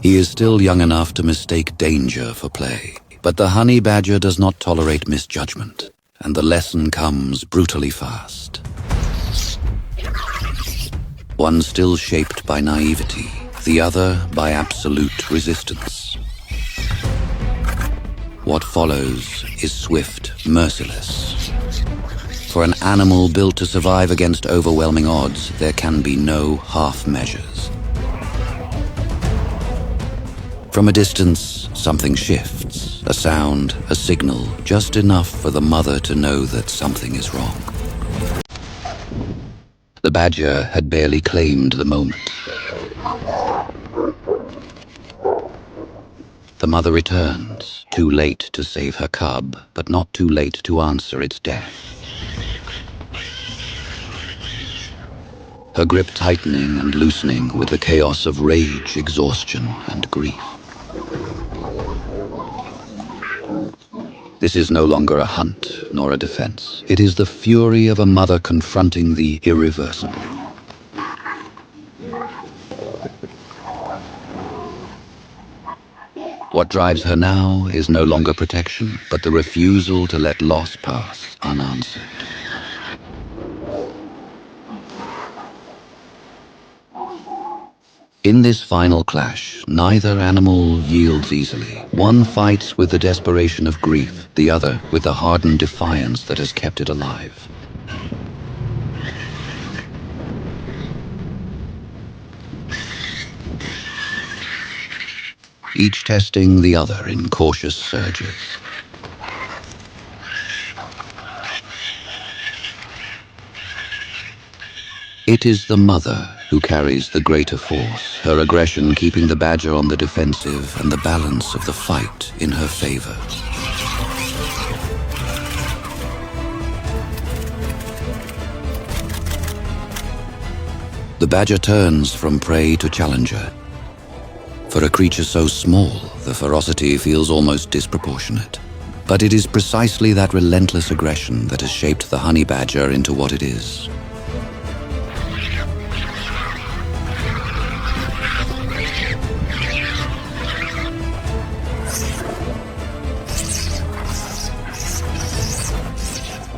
He is still young enough to mistake danger for play, but the honey badger does not tolerate misjudgment, and the lesson comes brutally fast. One still shaped by naivety, the other by absolute resistance. What follows is swift, merciless. For an animal built to survive against overwhelming odds, there can be no half measures. From a distance, something shifts, a sound, a signal, just enough for the mother to know that something is wrong. The badger had barely claimed the moment. The mother returns, too late to save her cub, but not too late to answer its death. Her grip tightening and loosening with the chaos of rage, exhaustion, and grief. This is no longer a hunt, nor a defense. It is the fury of a mother confronting the irreversible. What drives her now is no longer protection, but the refusal to let loss pass unanswered. In this final clash, neither animal yields easily. One fights with the desperation of grief, the other with the hardened defiance that has kept it alive. Each testing the other in cautious surges. It is the mother who carries the greater force, her aggression keeping the badger on the defensive and the balance of the fight in her favor. The badger turns from prey to challenger. For a creature so small, the ferocity feels almost disproportionate. But it is precisely that relentless aggression that has shaped the honey badger into what it is.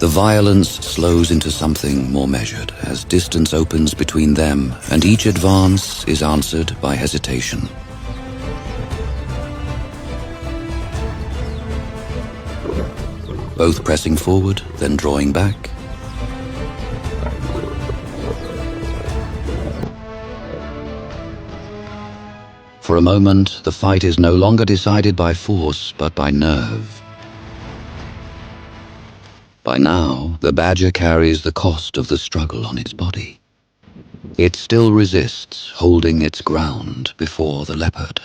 The violence slows into something more measured as distance opens between them, and each advance is answered by hesitation. Both pressing forward, then drawing back. For a moment, the fight is no longer decided by force, but by nerve. By now, the badger carries the cost of the struggle on its body. It still resists, holding its ground before the leopard.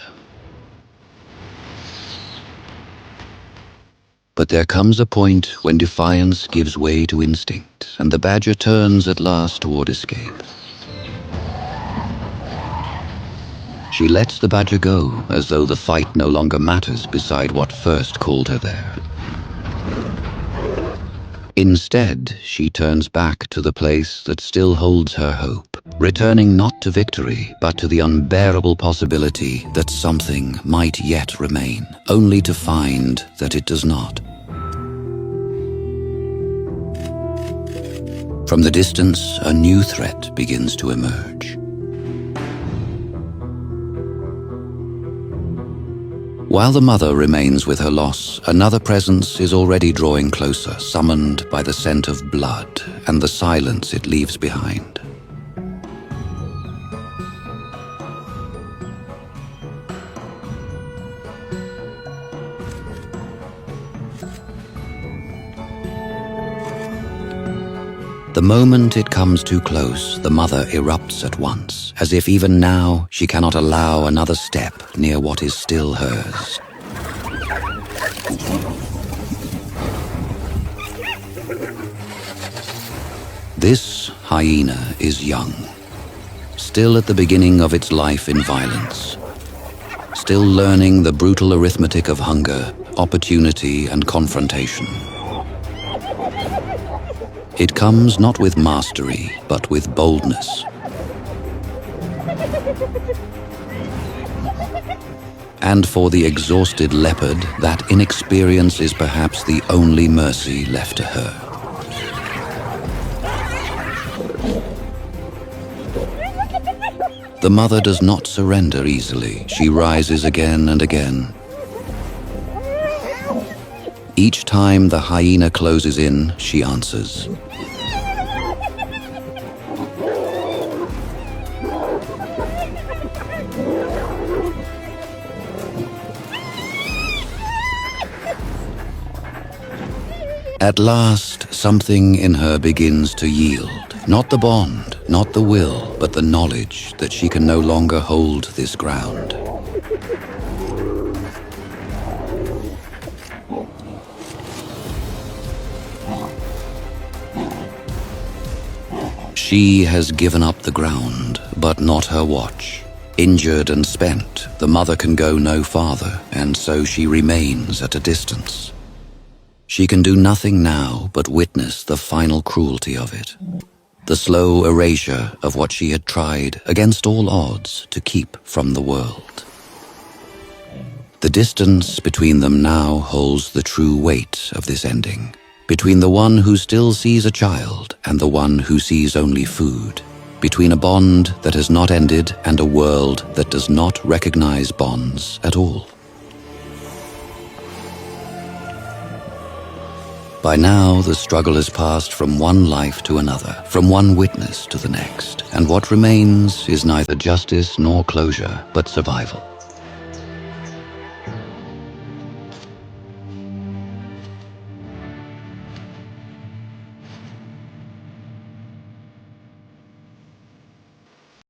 But there comes a point when defiance gives way to instinct, and the badger turns at last toward escape. She lets the badger go, as though the fight no longer matters beside what first called her there. Instead, she turns back to the place that still holds her hope, returning not to victory, but to the unbearable possibility that something might yet remain, only to find that it does not. From the distance, a new threat begins to emerge. While the mother remains with her loss, another presence is already drawing closer, summoned by the scent of blood and the silence it leaves behind. The moment it comes too close, the mother erupts at once, as if even now she cannot allow another step near what is still hers. This hyena is young, still at the beginning of its life in violence, still learning the brutal arithmetic of hunger, opportunity, and confrontation. It comes not with mastery, but with boldness. And for the exhausted leopard, that inexperience is perhaps the only mercy left to her. The mother does not surrender easily. She rises again and again. Each time the hyena closes in, she answers. At last, something in her begins to yield. Not the bond, not the will, but the knowledge that she can no longer hold this ground. She has given up the ground, but not her watch. Injured and spent, the mother can go no farther, and so she remains at a distance. She can do nothing now but witness the final cruelty of it, the slow erasure of what she had tried against all odds to keep from the world. The distance between them now holds the true weight of this ending, between the one who still sees a child and the one who sees only food, between a bond that has not ended and a world that does not recognize bonds at all. By now, the struggle has passed from one life to another, from one witness to the next, and what remains is neither justice nor closure, but survival.